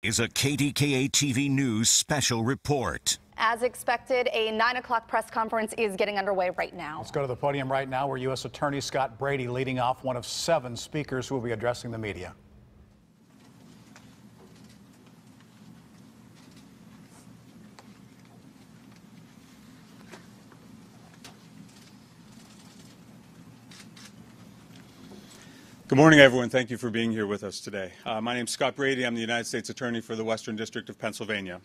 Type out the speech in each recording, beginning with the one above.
Is a KDKA-TV News special report. As expected, a 9 o'clock press conference is getting underway right now. Let's go to the podium right now where U.S. Attorney Scott Brady leading off one of 7 speakers who will be addressing the media. Good morning, everyone. Thank you for being here with us today. My name is Scott Brady. I'm the United States Attorney for the Western District of Pennsylvania.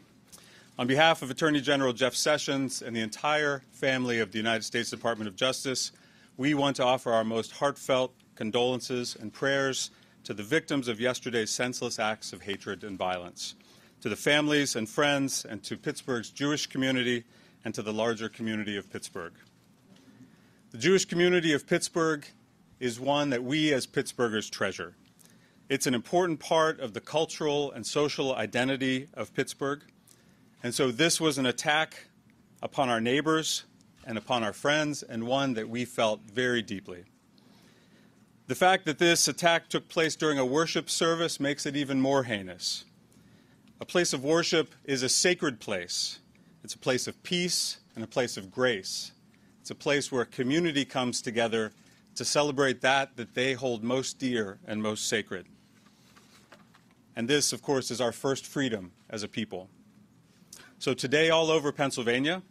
On behalf of Attorney General Jeff Sessions and the entire family of the United States Department of Justice, we want to offer our most heartfelt condolences and prayers to the victims of yesterday's senseless acts of hatred and violence, to the families and friends, and to Pittsburgh's Jewish community and to the larger community of Pittsburgh. The Jewish community of Pittsburgh is one that we as Pittsburghers treasure. It's an important part of the cultural and social identity of Pittsburgh. And so this was an attack upon our neighbors and upon our friends, and one that we felt very deeply. The fact that this attack took place during a worship service makes it even more heinous. A place of worship is a sacred place. It's a place of peace and a place of grace. It's a place where a community comes together to celebrate that they hold most dear and most sacred. And this, of course, is our first freedom as a people. So today, all over Pennsylvania,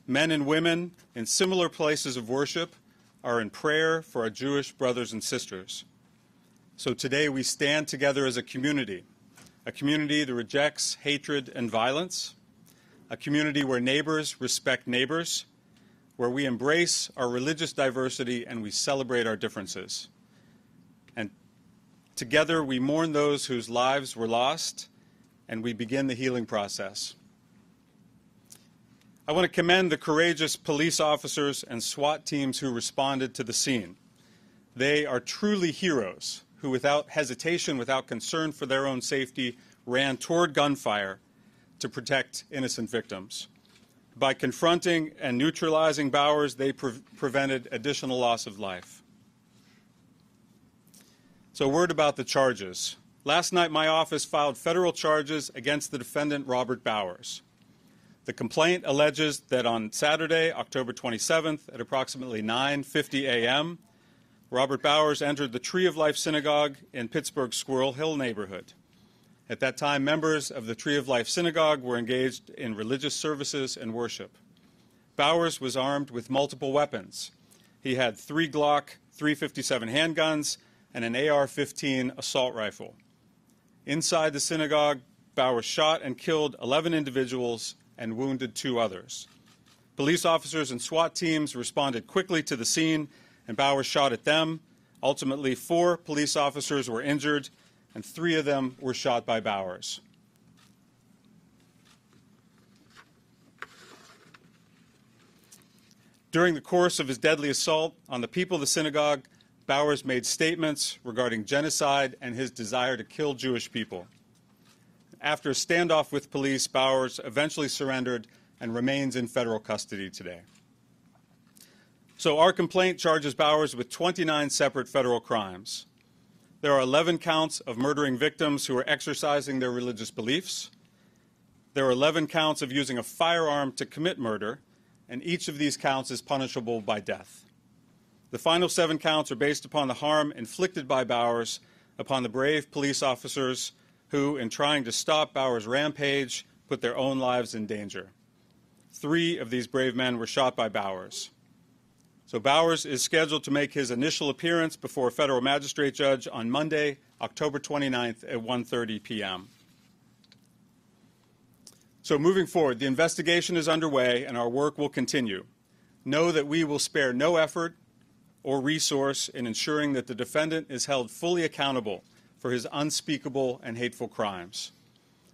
men and women in similar places of worship are in prayer for our Jewish brothers and sisters. So today we stand together as a community that rejects hatred and violence, a community where neighbors respect neighbors, where we embrace our religious diversity and we celebrate our differences. And together we mourn those whose lives were lost, and we begin the healing process. I want to commend the courageous police officers and SWAT teams who responded to the scene. They are truly heroes who, without hesitation, without concern for their own safety, ran toward gunfire to protect innocent victims. By confronting and neutralizing Bowers, they prevented additional loss of life. So, a word about the charges. Last night, my office filed federal charges against the defendant, Robert Bowers. The complaint alleges that on Saturday, October 27th, at approximately 9:50 a.m., Robert Bowers entered the Tree of Life Synagogue in Pittsburgh's Squirrel Hill neighborhood. At that time, members of the Tree of Life Synagogue were engaged in religious services and worship. Bowers was armed with multiple weapons. He had 3 Glock 357 handguns and an AR-15 assault rifle. Inside the synagogue, Bowers shot and killed 11 individuals and wounded 2 others. Police officers and SWAT teams responded quickly to the scene, and Bowers shot at them. Ultimately, 4 police officers were injured, and 3 of them were shot by Bowers. During the course of his deadly assault on the people of the synagogue, Bowers made statements regarding genocide and his desire to kill Jewish people. After a standoff with police, Bowers eventually surrendered and remains in federal custody today. So our complaint charges Bowers with 29 separate federal crimes. There are 11 counts of murdering victims who are exercising their religious beliefs. There are 11 counts of using a firearm to commit murder, and each of these counts is punishable by death. The final 7 counts are based upon the harm inflicted by Bowers upon the brave police officers who, in trying to stop Bowers' rampage, put their own lives in danger. 3 of these brave men were shot by Bowers. So Bowers is scheduled to make his initial appearance before a federal magistrate judge on Monday, October 29th at 1:30 p.m. So moving forward, the investigation is underway and our work will continue. Know that we will spare no effort or resource in ensuring that the defendant is held fully accountable for his unspeakable and hateful crimes.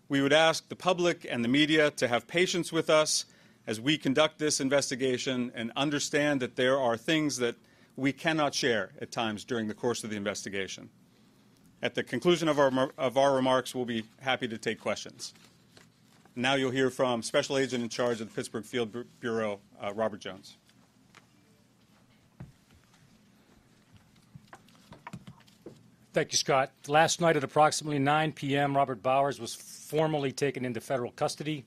We would ask the public and the media to have patience with us as we conduct this investigation and understand that there are things that we cannot share at times during the course of the investigation. At the conclusion of our remarks, we'll be happy to take questions. Now you'll hear from Special Agent in charge of the Pittsburgh Field Bureau, Robert Jones. Thank you, Scott. Last night at approximately 9 p.m., Robert Bowers was formally taken into federal custody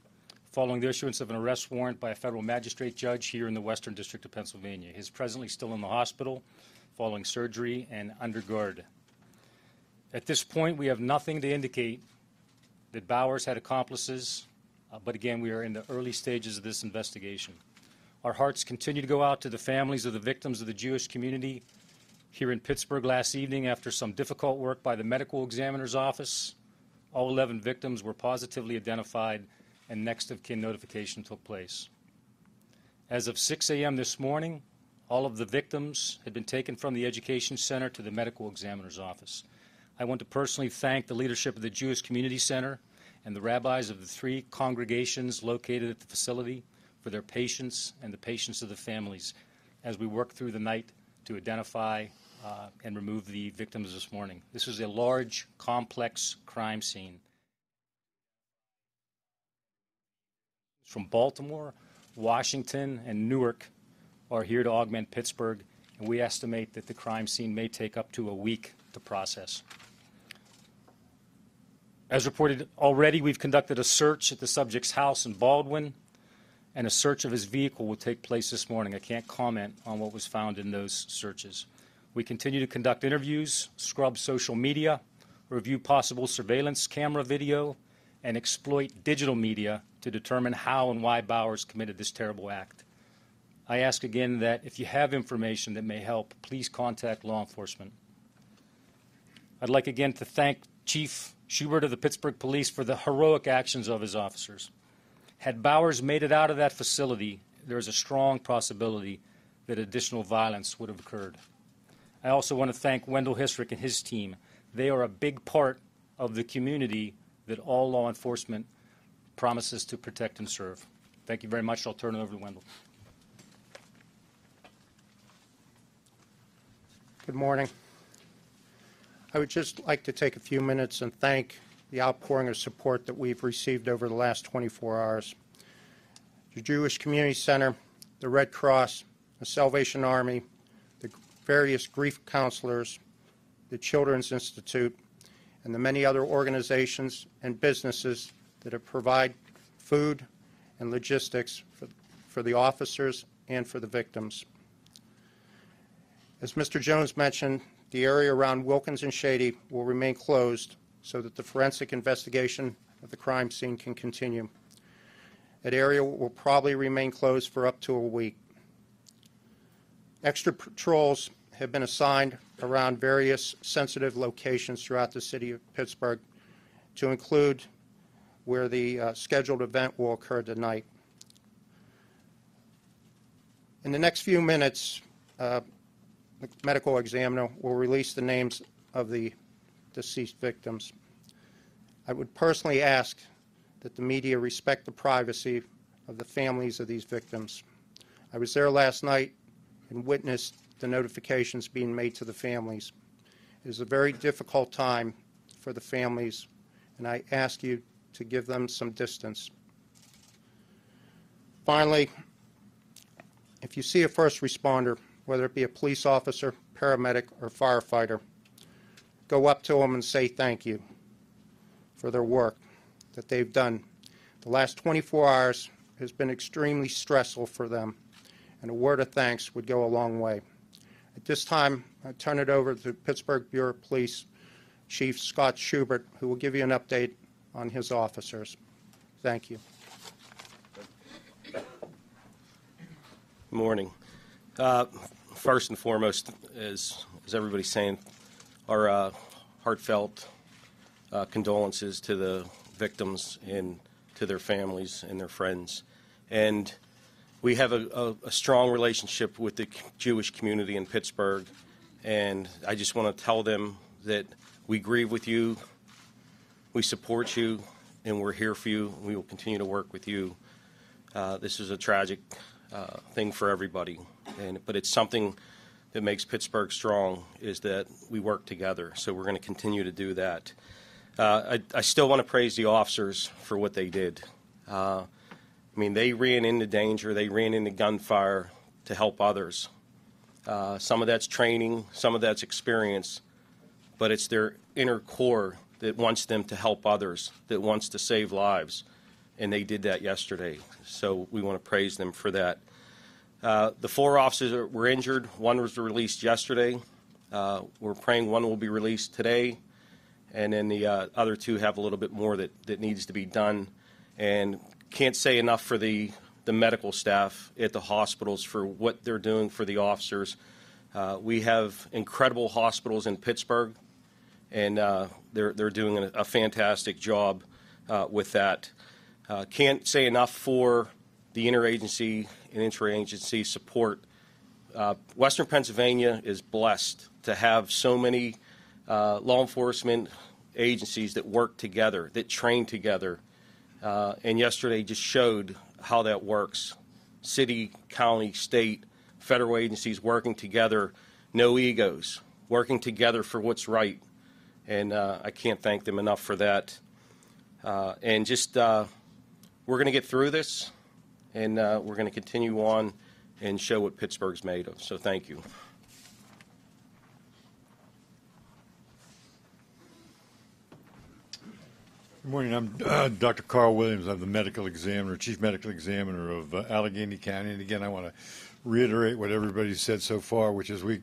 following the issuance of an arrest warrant by a federal magistrate judge here in the Western District of Pennsylvania. He is presently still in the hospital following surgery and under guard. At this point, we have nothing to indicate that Bowers had accomplices, but again, we are in the early stages of this investigation. Our hearts continue to go out to the families of the victims of the Jewish community here in Pittsburgh last evening after some difficult work by the medical examiner's office. All 11 victims were positively identified and next of kin notification took place. As of 6 a.m. this morning, all of the victims had been taken from the Education Center to the medical examiner's office. I want to personally thank the leadership of the Jewish Community Center and the rabbis of the 3 congregations located at the facility for their patience and the patience of the families as we work through the night to identify and remove the victims this morning. This is a large, complex crime scene. From Baltimore, Washington, and Newark are here to augment Pittsburgh, and we estimate that the crime scene may take up to a week to process. As reported already, we've conducted a search at the subject's house in Baldwin, and a search of his vehicle will take place this morning. I can't comment on what was found in those searches. We continue to conduct interviews, scrub social media, review possible surveillance camera video, and exploit digital media to determine how and why Bowers committed this terrible act. I ask again that if you have information that may help, please contact law enforcement. I'd like again to thank Chief Schubert of the Pittsburgh Police for the heroic actions of his officers. Had Bowers made it out of that facility, there is a strong possibility that additional violence would have occurred. I also want to thank Wendell Hisrick and his team. They are a big part of the community that all law enforcement promises to protect and serve. Thank you very much. I'll turn it over to Wendell. Good morning. I would just like to take a few minutes and thank the outpouring of support that we've received over the last 24 hours. The Jewish Community Center, the Red Cross, the Salvation Army, the various grief counselors, the Children's Institute, and the many other organizations and businesses that have provided food and logistics for the officers and for the victims. As Mr. Jones mentioned, the area around Wilkins and Shady will remain closed so that the forensic investigation of the crime scene can continue. That area will probably remain closed for up to a week. Extra patrols have been assigned around various sensitive locations throughout the city of Pittsburgh, to include where the scheduled event will occur tonight. In the next few minutes, the medical examiner will release the names of the deceased victims. I would personally ask that the media respect the privacy of the families of these victims. I was there last night and witnessed the notifications being made to the families. It is a very difficult time for the families, and I ask you to give them some distance. Finally, if you see a first responder, whether it be a police officer, paramedic, or firefighter, go up to them and say thank you for their work that they've done. The last 24 hours has been extremely stressful for them, and a word of thanks would go a long way. At this time, I turn it over to Pittsburgh Bureau of Police Chief Scott Schubert, who will give you an update on his officers. Thank you. Good morning. First and foremost, as everybody's saying, our heartfelt condolences to the victims and to their families and their friends. And we have a strong relationship with the Jewish community in Pittsburgh, and I just want to tell them that we grieve with you, we support you, and we're here for you. We will continue to work with you. This is a tragic thing for everybody, but it's something that makes Pittsburgh strong, is that we work together. So we're going to continue to do that. I still want to praise the officers for what they did. I mean, they ran into danger, they ran into gunfire to help others. Some of that's training, some of that's experience, but it's their inner core that wants them to help others, that wants to save lives, and they did that yesterday. So we want to praise them for that. The 4 officers that were injured, 1 was released yesterday. We're praying 1 will be released today, and then the other 2 have a little bit more that needs to be done. And can't say enough for the medical staff at the hospitals for what they're doing for the officers. We have incredible hospitals in Pittsburgh, and they're doing a fantastic job with that. Can't say enough for the interagency and interagency support. Western Pennsylvania is blessed to have so many law enforcement agencies that work together, that train together, and yesterday just showed how that works. City, county, state, federal agencies working together, no egos, working together for what's right, and I can't thank them enough for that. And just we're going to get through this, and we're going to continue on and show what Pittsburgh's made of. So thank you. Good morning. I'm Dr. Carl Williams. I'm the medical examiner, chief medical examiner of Allegheny County. And again, I want to reiterate what everybody said so far, which is we,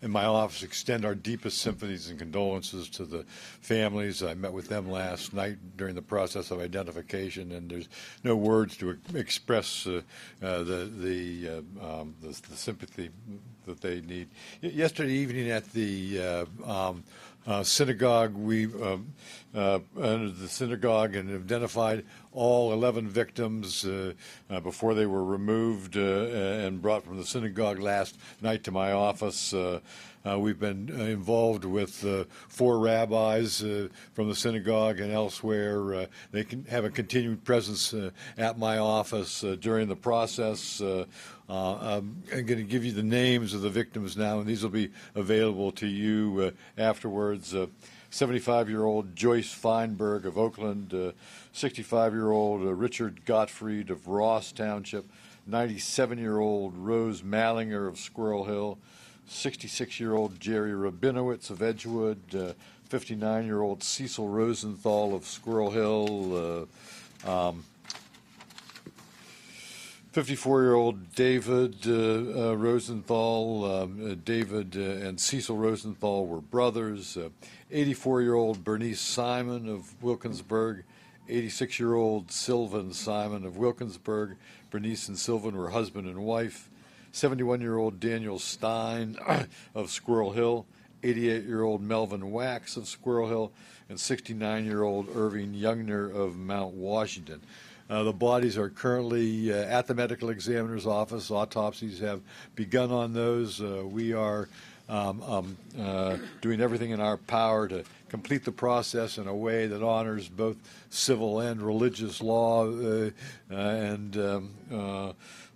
in my office, extend our deepest sympathies and condolences to the families. I met with them last night during the process of identification, and there's no words to express the sympathy that they need. Yesterday evening at the synagogue, we entered the synagogue and identified all 11 victims before they were removed and brought from the synagogue last night to my office. We've been involved with 4 rabbis from the synagogue and elsewhere. They can have a continued presence at my office during the process. I'm going to give you the names of the victims now, and these will be available to you afterwards. 75-year-old Joyce Feinberg of Oakland, 65-year-old Richard Gottfried of Ross Township, 97-year-old Rose Mallinger of Squirrel Hill, 66-year-old Jerry Rabinowitz of Edgewood, 59-year-old Cecil Rosenthal of Squirrel Hill, 54-year-old David Rosenthal. David and Cecil Rosenthal were brothers. 84-year-old Bernice Simon of Wilkinsburg. 86-year-old Sylvan Simon of Wilkinsburg. Bernice and Sylvan were husband and wife. 71-year-old Daniel Stein of Squirrel Hill. 88-year-old Melvin Wax of Squirrel Hill. And 69-year-old Irving Youngner of Mount Washington. The bodies are currently at the medical examiner's office. Autopsies have begun on those. We are doing everything in our power to complete the process in a way that honors both civil and religious law, and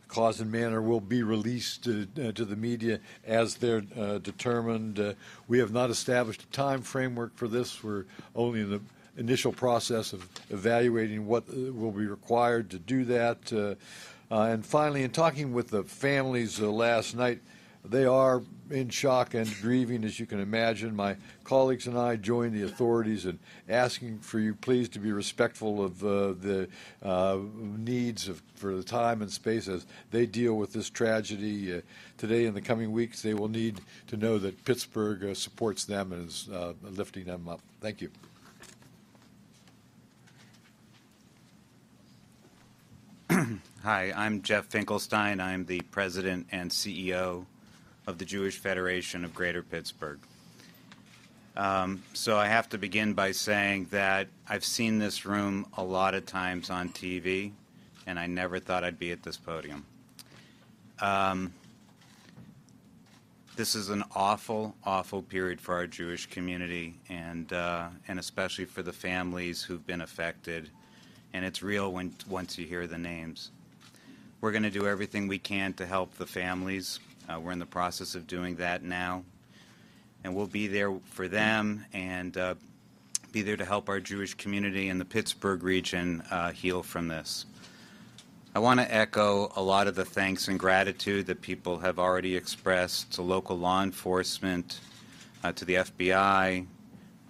cause and manner will be released to the media as they're determined. We have not established a time framework for this. We're only in the initial process of evaluating what will be required to do that. And finally, in talking with the families last night, they are in shock and grieving, as you can imagine. My colleagues and I joined the authorities in asking for you please to be respectful of the needs for the time and space as they deal with this tragedy. Today and the coming weeks, they will need to know that Pittsburgh supports them and is lifting them up. Thank you. Hi, I'm Jeff Finkelstein. I'm the president and CEO of the Jewish Federation of Greater Pittsburgh. So I have to begin by saying that I've seen this room a lot of times on TV, and I never thought I'd be at this podium. This is an awful, awful period for our Jewish community, and especially for the families who've been affected. And it's real once you hear the names. We're going to do everything we can to help the families. We're in the process of doing that now. And we'll be there for them and be there to help our Jewish community in the Pittsburgh region heal from this. I want to echo a lot of the thanks and gratitude that people have already expressed to local law enforcement, to the FBI,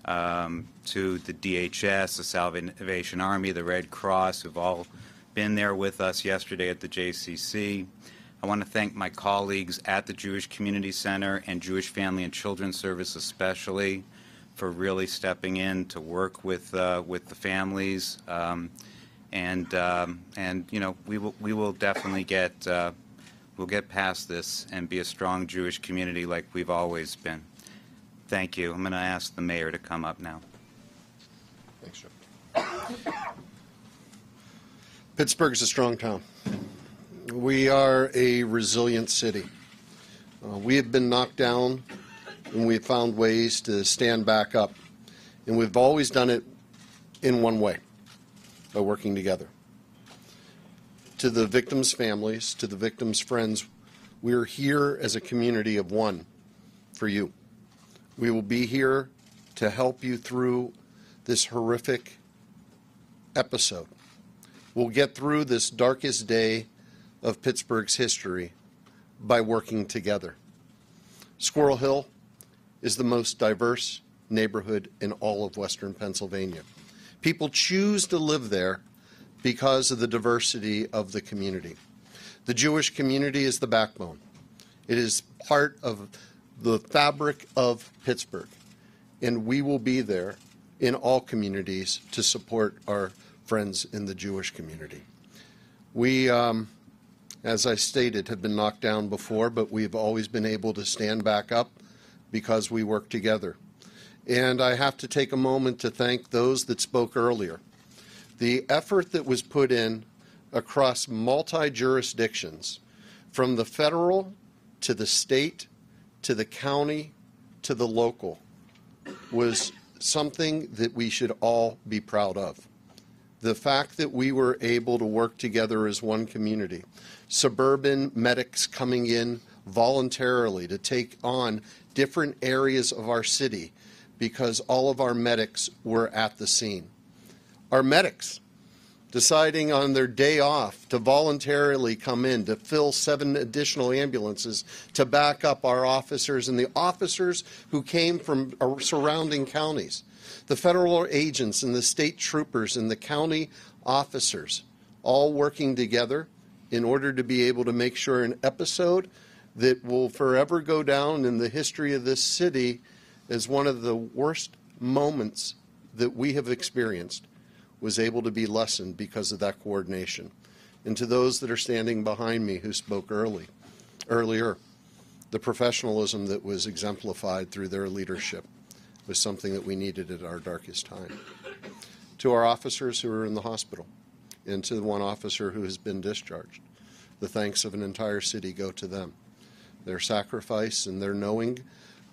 to the DHS, the Salvation Army, the Red Cross, who've all been there with us yesterday at the JCC. I want to thank my colleagues at the Jewish Community Center and Jewish Family and Children's Service especially for really stepping in to work with the families. And you know, we will definitely we'll get past this and be a strong Jewish community like we've always been. Thank you. I'm going to ask the mayor to come up now. Thanks, Joe. Pittsburgh's a strong town. We are a resilient city. We have been knocked down, and we've found ways to stand back up. And we've always done it in one way, by working together. To the victims' families, to the victims' friends, we are here as a community of one for you. We will be here to help you through this horrific episode. We'll get through this darkest day of Pittsburgh's history by working together. Squirrel Hill is the most diverse neighborhood in all of Western Pennsylvania. People choose to live there because of the diversity of the community. The Jewish community is the backbone. It is part of the fabric of Pittsburgh, and we will be there in all communities to support our friends in the Jewish community. We, as I stated, have been knocked down before, but we've always been able to stand back up because we work together. And I have to take a moment to thank those that spoke earlier. The effort that was put in across multi-jurisdictions, from the federal to the state to the county to the local, was something that we should all be proud of. The fact that we were able to work together as one community, suburban medics coming in voluntarily to take on different areas of our city because all of our medics were at the scene. Our medics deciding on their day off to voluntarily come in to fill 7 additional ambulances to back up our officers and the officers who came from surrounding counties. The federal agents and the state troopers and the county officers all working together in order to be able to make sure an episode that will forever go down in the history of this city as one of the worst moments that we have experienced was able to be lessened because of that coordination. And to those that are standing behind me who spoke earlier, the professionalism that was exemplified through their leadership was something that we needed at our darkest time. To our officers who are in the hospital, and to the one officer who has been discharged, the thanks of an entire city go to them. Their sacrifice and their knowing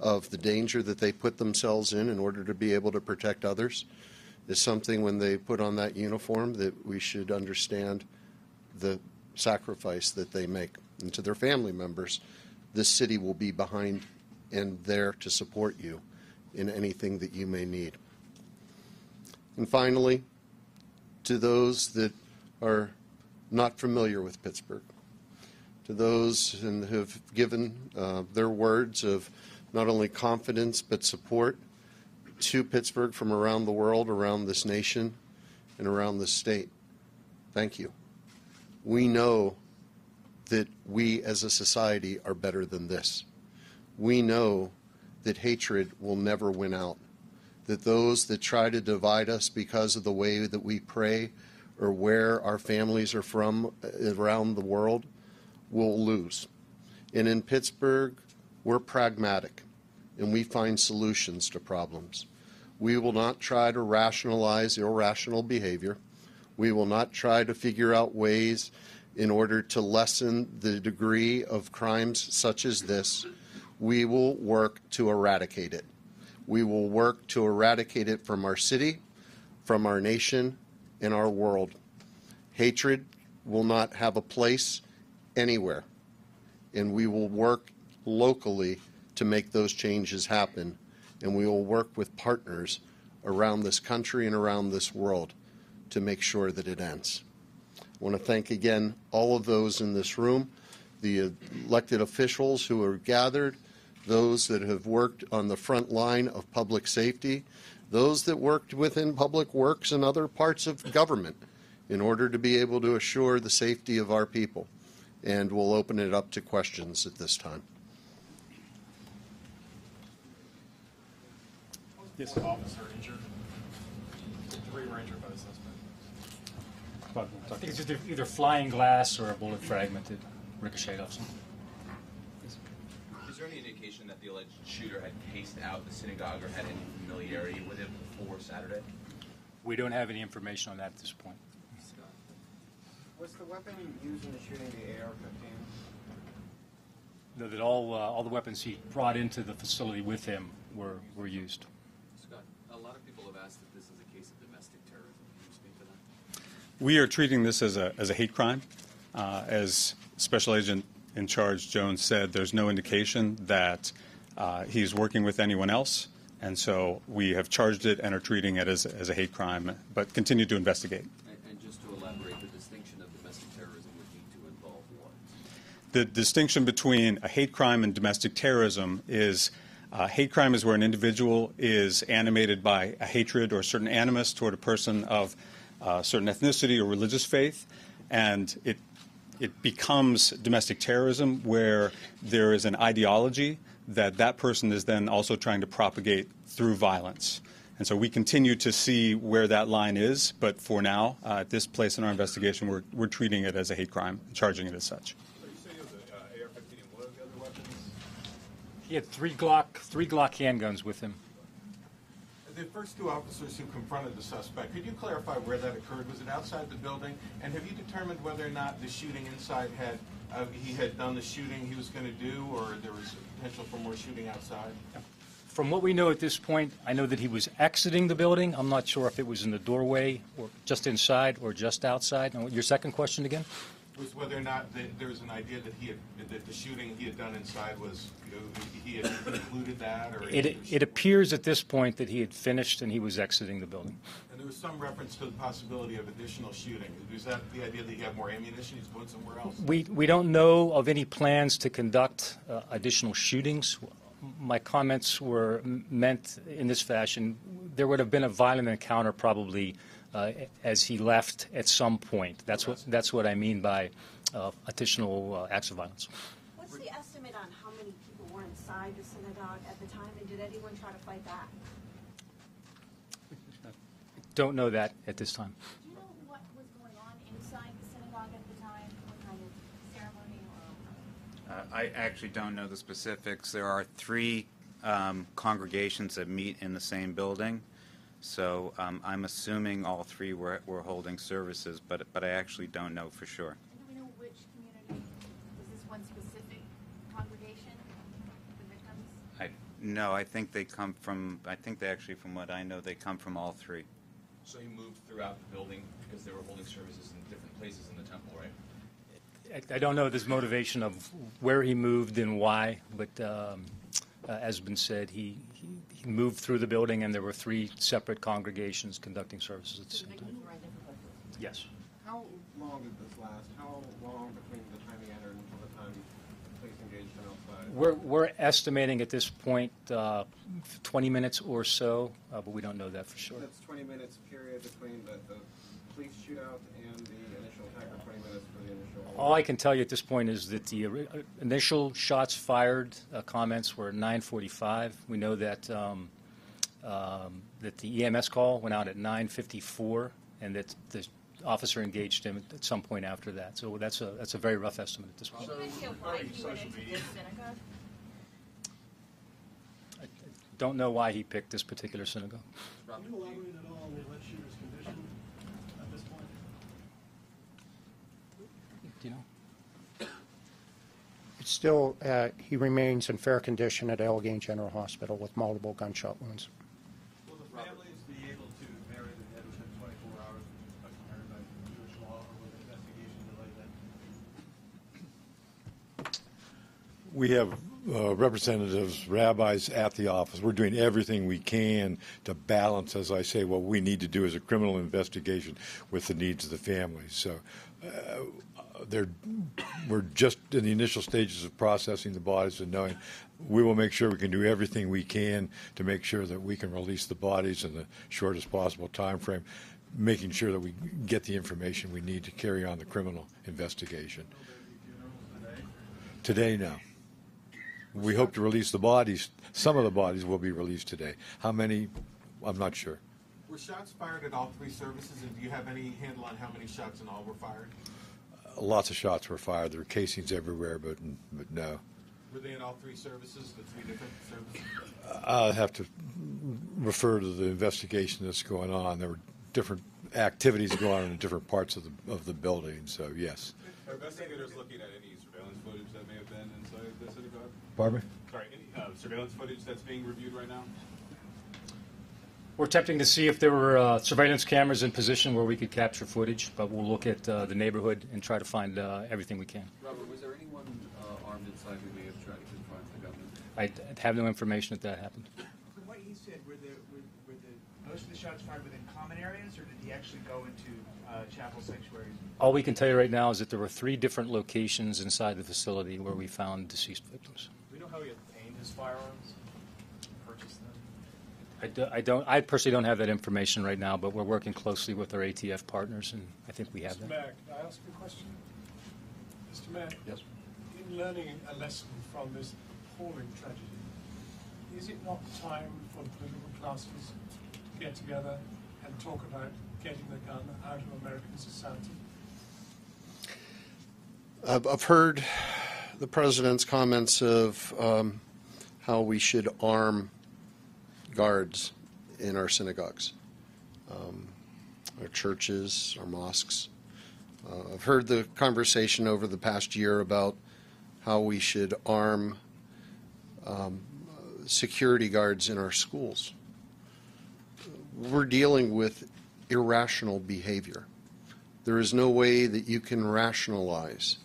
of the danger that they put themselves in order to be able to protect others is something, when they put on that uniform, that we should understand the sacrifice that they make. And to their family members, this city will be behind and there to support you in anything that you may need. And finally, to those that are not familiar with Pittsburgh, to those who have given their words of not only confidence but support to Pittsburgh from around the world, around this nation, and around this state, thank you. We know that we as a society are better than this. We know that hatred will never win out, that those that try to divide us because of the way that we pray or where our families are from around the world will lose. And in Pittsburgh, we're pragmatic, and we find solutions to problems. We will not try to rationalize irrational behavior. We will not try to figure out ways in order to lessen the degree of crimes such as this. We will work to eradicate it. We will work to eradicate it from our city, from our nation, and our world. Hatred will not have a place anywhere, and we will work locally to make those changes happen, and we will work with partners around this country and around this world to make sure that it ends. I want to thank again all of those in this room, the elected officials who are gathered, those that have worked on the front line of public safety, those that worked within public works and other parts of government in order to be able to assure the safety of our people. And we'll open it up to questions at this time. Yes, officer injured. 3 were injured by the suspect. I think it's just either flying glass or a bullet fragment that ricocheted off something. Is there any indication that the alleged shooter had paced out the synagogue or had any familiarity with it before Saturday? We don't have any information on that at this point. Was the weapon used in the shooting the AR-15? No, that all the weapons he brought into the facility with him were used. Scott, a lot of people have asked if this is a case of domestic terrorism. Can you speak to that? We are treating this as a hate crime. As Special Agent in Charge Jones said, there's no indication that he's working with anyone else, and so we have charged it and are treating it as a hate crime, but continue to investigate. And just to elaborate, the distinction of domestic terrorism would need to involve what? The distinction between a hate crime and domestic terrorism is hate crime is where an individual is animated by a hatred or certain animus toward a person of certain ethnicity or religious faith, and it becomes domestic terrorism where there is an ideology that person is then also trying to propagate through violence. And so we continue to see where that line is, but for now, at this place in our investigation, we're treating it as a hate crime, charging it as such. So you say it was an AR-15 and what are the other weapons? He had three Glock handguns with him. The first 2 officers who confronted the suspect, could you clarify where that occurred? Was it outside the building? And have you determined whether or not the shooting inside he had done the shooting he was going to do, or there was potential for more shooting outside? From what we know at this point, I know that he was exiting the building. I'm not sure if it was in the doorway or just inside or just outside. And your second question again? Was whether or not there was an idea that the shooting he had done inside was, he had included that? Or It appears at this point that he had finished and he was exiting the building. And there was some reference to the possibility of additional shooting. Was that the idea that he had more ammunition, he's going somewhere else? We don't know of any plans to conduct additional shootings. My comments were meant in this fashion. There would have been a violent encounter probably as he left at some point. That's what I mean by additional acts of violence. What's the estimate on how many people were inside the synagogue at the time, and did anyone try to fight back? Don't know that at this time. Do you know what was going on inside the synagogue at the time? What kind of ceremony or? I actually don't know the specifics. There are 3 congregations that meet in the same building. So I'm assuming all 3 were holding services, but I actually don't know for sure. Do we know which community? Is this one specific congregation, the victims? No, I think they come from, from what I know, they come from all 3. So he moved throughout the building because they were holding services in different places in the temple, right? I don't know this motivation of where he moved and why, but as has been said, he moved through the building and there were 3 separate congregations conducting services at the same time. Yes. How long did this last? How long between the time he entered until the time police engaged him outside? We're estimating at this point 20 minutes or so, but we don't know that for sure. That's 20 minutes period between the police shootout and the initial attack, or 20 minutes for the initial? All I can tell you at this point is that the initial shots fired comments were at 9:45. We know that that the EMS call went out at 9:54, and that the officer engaged him at some point after that. So that's a very rough estimate at this point. Any idea why he went into this synagogue? I don't know why he picked this particular synagogue. Can you elaborate at all on the alleged shooter's condition at this point? Do you know? It's still, he remains in fair condition at Allegheny General Hospital with multiple gunshot wounds. Will the families be able to marry the dead within 24 hours, customary by Jewish law, or will the investigation delay that? We have representatives, rabbis at the office. We're doing everything we can to balance, as I say, what we need to do as a criminal investigation with the needs of the families. So we're just in the initial stages of processing the bodies and knowing we will make sure we can do everything we can to make sure that we can release the bodies in the shortest possible time frame, making sure that we get the information we need to carry on the criminal investigation. Today, now. We hope to release the bodies. Some of the bodies will be released today. How many, I'm not sure. Were shots fired at all three services, and do you have any handle on how many shots in all were fired? Lots of shots were fired. There were casings everywhere, but no. Were they in all three services, the three different services? I'll have to refer to the investigation that's going on. There were different activities going on in different parts of the building, so yes. Are investigators looking at any surveillance footage that may have been inside the synagogue? Pardon me? Sorry, any surveillance footage that's being reviewed right now? We're attempting to see if there were surveillance cameras in position where we could capture footage, but we'll look at the neighborhood and try to find everything we can. Robert, was there anyone armed inside who may have tried to confront the government? I have no information that happened. From what he said, were most of the shots fired within common areas, or did he actually go into chapel sanctuaries? All we can tell you right now is that there were 3 different locations inside the facility where we found deceased victims. Do we know how he obtained his firearms? Purchased them? I personally don't have that information right now, but we're working closely with our ATF partners, and I think we have Mr. that. Mayor, can I ask you a question? Mr. Mayor, yes. In learning a lesson from this appalling tragedy, is it not time for the political classes to get together and talk about getting the gun out of American society? I've heard the president's comments of how we should arm guards in our synagogues, our churches, our mosques. I've heard the conversation over the past year about how we should arm security guards in our schools. We're dealing with irrational behavior. There is no way that you can rationalize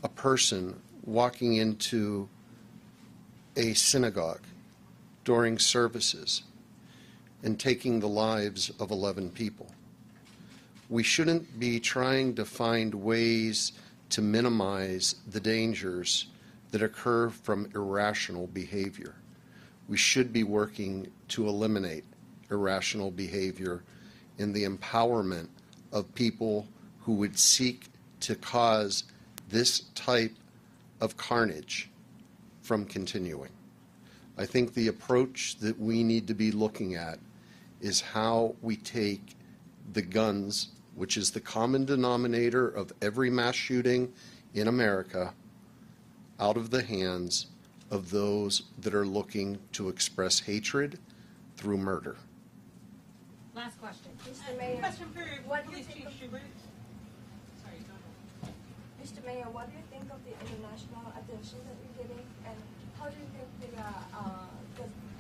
a person walking into a synagogue during services and taking the lives of 11 people. We shouldn't be trying to find ways to minimize the dangers that occur from irrational behavior. We should be working to eliminate irrational behavior in the empowerment of people who would seek to cause this type of carnage from continuing. I think the approach that we need to be looking at is how we take the guns, which is the common denominator of every mass shooting in America, out of the hands of those that are looking to express hatred through murder. Last question. Mr. Mayor, Question for what do you Police think Chief of, Schubert? Sorry, go ahead. Mr. Mayor, what do you think of the international attention that we're getting, and how do you think that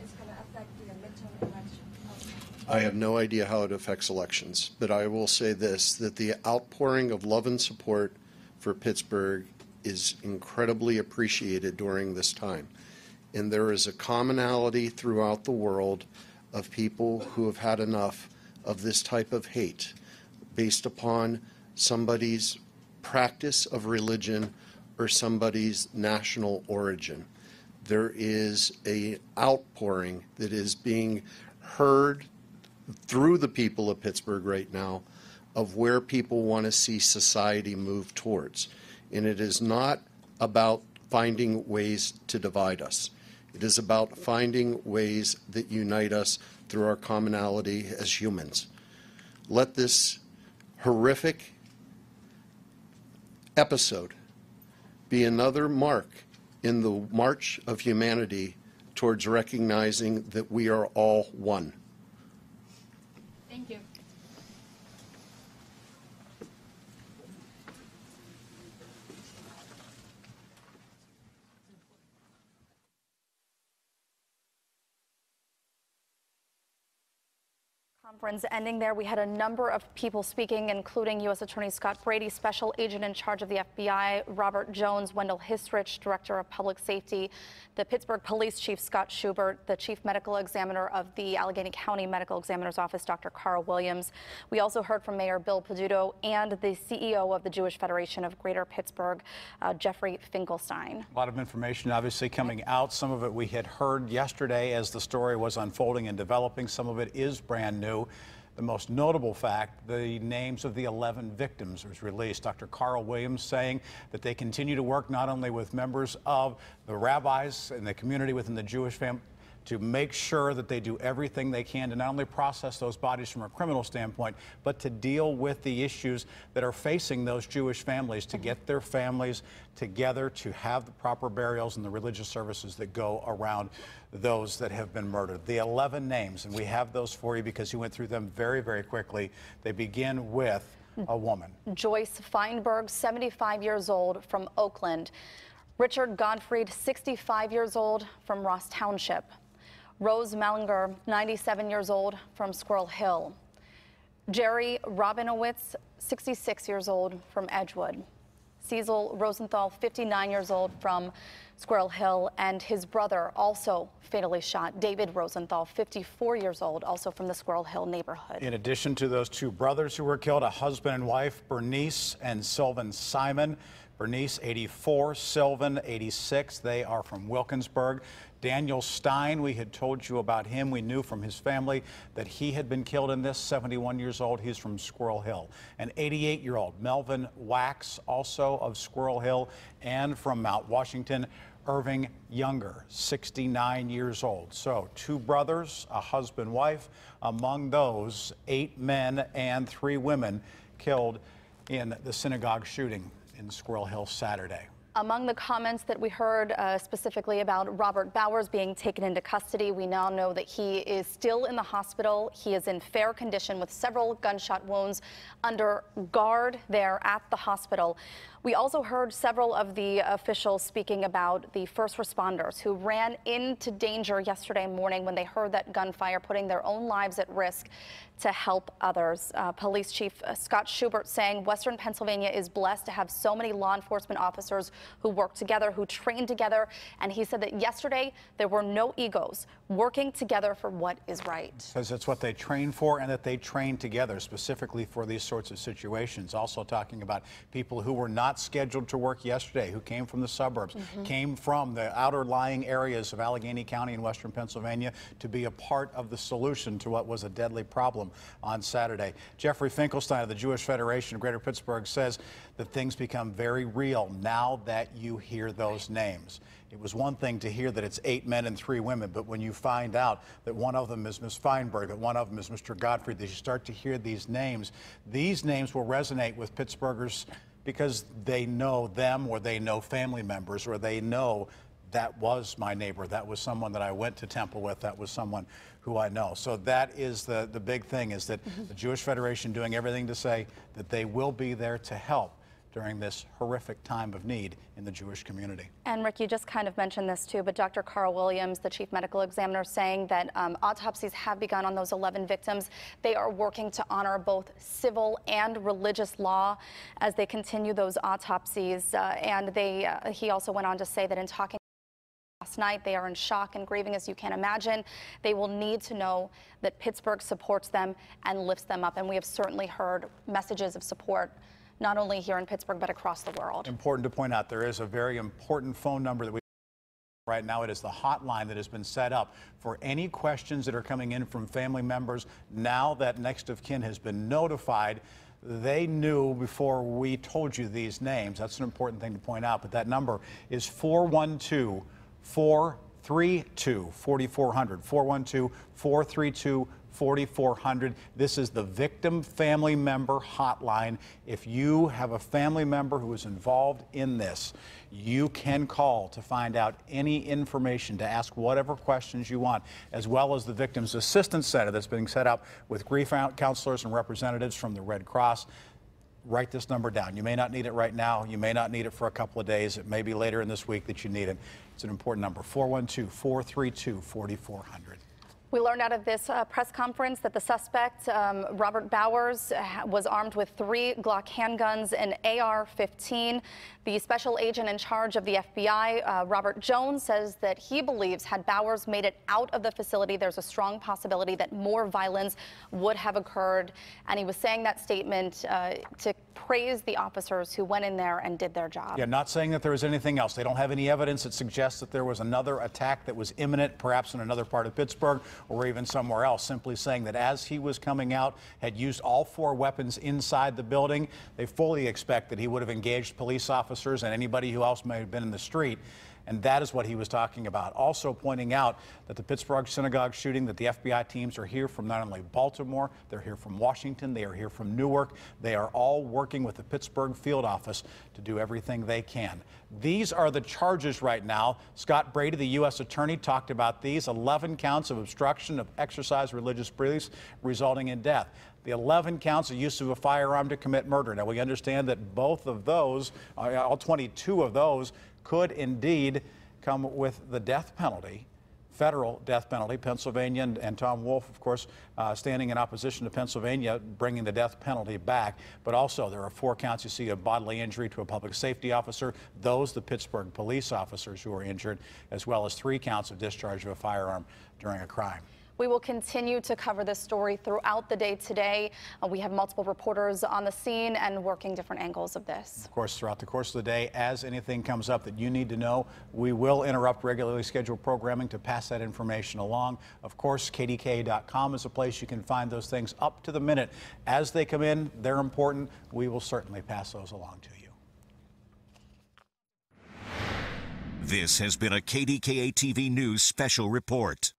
it's going to affect the midterm election? I have no idea how it affects elections, but I will say this, that the outpouring of love and support for Pittsburgh is incredibly appreciated during this time. And there is a commonality throughout the world of people who have had enough of this type of hate based upon somebody's practice of religion or somebody's national origin. There is an outpouring that is being heard through the people of Pittsburgh right now of where people want to see society move towards. And it is not about finding ways to divide us. It is about finding ways that unite us through our commonality as humans. Let this horrific episode be another mark in the march of humanity towards recognizing that we are all one. Thank you. Conference ending there. We had a number of people speaking, including U.S. Attorney Scott Brady, Special Agent in charge of the FBI, Robert Jones, Wendell Histrich, Director of Public Safety, the Pittsburgh Police Chief Scott Schubert, the Chief Medical Examiner of the Allegheny County Medical Examiner's Office, Dr. Carl Williams. We also heard from Mayor Bill Peduto and the CEO of the Jewish Federation of Greater Pittsburgh, Jeffrey Finkelstein. A lot of information obviously coming out. Some of it we had heard yesterday as the story was unfolding and developing. Some of it is brand new. The most notable fact, the names of the 11 victims was released. Dr. Carl Williams saying that they continue to work not only with members of the rabbis and the community within the Jewish family to make sure that they do everything they can to not only process those bodies from a criminal standpoint, but to deal with the issues that are facing those Jewish families, to get their families together, to have the proper burials and the religious services that go around those that have been murdered. The 11 names, and we have those for you because you went through them very, very quickly. They begin with a woman. Joyce Feinberg, 75 years old, from Oakland. Richard Gottfried, 65 years old, from Ross Township. Rose Mellinger, 97 years old, from Squirrel Hill. Jerry Robinowitz, 66 years old, from Edgewood. Cecil Rosenthal, 59 years old, from Squirrel Hill, and his brother, also fatally shot, David Rosenthal, 54 years old, also from the Squirrel Hill neighborhood. In addition to those two brothers who were killed, a husband and wife, Bernice and Sylvan Simon. Bernice, 84, Sylvan, 86. They are from Wilkinsburg. Daniel Stein, we had told you about him. We knew from his family that he had been killed in this, 71 years old. He's from Squirrel Hill. An 88-year-old, Melvin Wax, also of Squirrel Hill, and from Mount Washington, Irving Younger, 69 years old. So 2 brothers, a husband, wife. Among those, 8 men and 3 women killed in the synagogue shooting in Squirrel Hill Saturday. Among the comments that we heard specifically about Robert Bowers being taken into custody, we now know that he is still in the hospital. He is in fair condition with several gunshot wounds under guard there at the hospital. We also heard several of the officials speaking about the first responders who ran into danger yesterday morning when they heard that gunfire, putting their own lives at risk to help others. Police Chief Scott Schubert saying Western Pennsylvania is blessed to have so many law enforcement officers who work together, who train together. And he said that yesterday there were no egos, working together for what is right. Because it's what they train for, and that they train together specifically for these sorts of situations. Also talking about people who were not scheduled to work yesterday, who came from the suburbs, came from the outer lying areas of Allegheny County in Western Pennsylvania to be a part of the solution to what was a deadly problem on Saturday. Jeffrey Finkelstein of the Jewish Federation of Greater Pittsburgh says that things become very real now that you hear those names. It was one thing to hear that it's 8 men and 3 women, but when you find out that one of them is Ms. Feinberg, that one of them is Mr. Gottfried, that you start to hear these names will resonate with Pittsburghers because they know them, or they know family members, or they know that was my neighbor, that was someone that I went to temple with, that was someone who I know. So that is the big thing, is that the Jewish Federation doing everything to say that they will be there to help during this horrific time of need in the Jewish community. And Rick, you just kind of mentioned this too, but Dr. Carl Williams, the Chief Medical Examiner, saying that autopsies have begun on those 11 victims. They are working to honor both civil and religious law as they continue those autopsies. He also went on to say that in talking last night, they are in shock and grieving, as you can imagine. They will need to know that Pittsburgh supports them and lifts them up. And we have certainly heard messages of support, not only here in Pittsburgh, but across the world. Important to point out, there is a very important phone number that we right now. It is the hotline that has been set up for any questions that are coming in from family members. Now that next of kin has been notified, they knew before we told you these names. That's an important thing to point out, but that number is 412-432-4400, 412-432-4400. This is the victim family member hotline. If you have a family member who is involved in this, you can call to find out any information, to ask whatever questions you want, as well as the Victims Assistance Center that's being set up with grief counselors and representatives from the Red Cross. Write this number down. You may not need it right now. You may not need it for a couple of days. It may be later in this week that you need it. It's an important number, 412-432-4400. We learned out of this press conference that the suspect, Robert Bowers, was armed with 3 Glock handguns and AR-15. The special agent in charge of the FBI, Robert Jones, says that he believes had Bowers made it out of the facility, there's a strong possibility that more violence would have occurred. And he was saying that statement to praise the officers who went in there and did their job. Yeah, not saying that there was anything else. They don't have any evidence that suggests that there was another attack that was imminent, perhaps in another part of Pittsburgh or even somewhere else. Simply saying that as he was coming out, had used all 4 weapons inside the building. They fully expect that he would have engaged police officers and anybody who else may have been in the street. And that is what he was talking about. Also pointing out that the Pittsburgh Synagogue shooting, that the FBI teams are here from not only Baltimore, they're here from Washington, they are here from Newark. They are all working with the Pittsburgh field office to do everything they can. These are the charges right now. Scott Brady, the U.S. attorney, talked about these 11 counts of obstruction of exercise religious beliefs resulting in death. The 11 counts of use of a firearm to commit murder. Now, we understand that both of those, all 22 of those, could indeed come with the death penalty, federal death penalty. Pennsylvania and Tom Wolf, of course, standing in opposition to Pennsylvania, bringing the death penalty back. But also there are 4 counts you see of bodily injury to a public safety officer, those the Pittsburgh police officers who were injured, as well as 3 counts of discharge of a firearm during a crime. We will continue to cover this story throughout the day today. We have multiple reporters on the scene and working different angles of this. Of course, throughout the course of the day, as anything comes up that you need to know, we will interrupt regularly scheduled programming to pass that information along. Of course, KDKA.com is a place you can find those things up to the minute. As they come in, they're important. We will certainly pass those along to you. This has been a KDKA-TV News special report.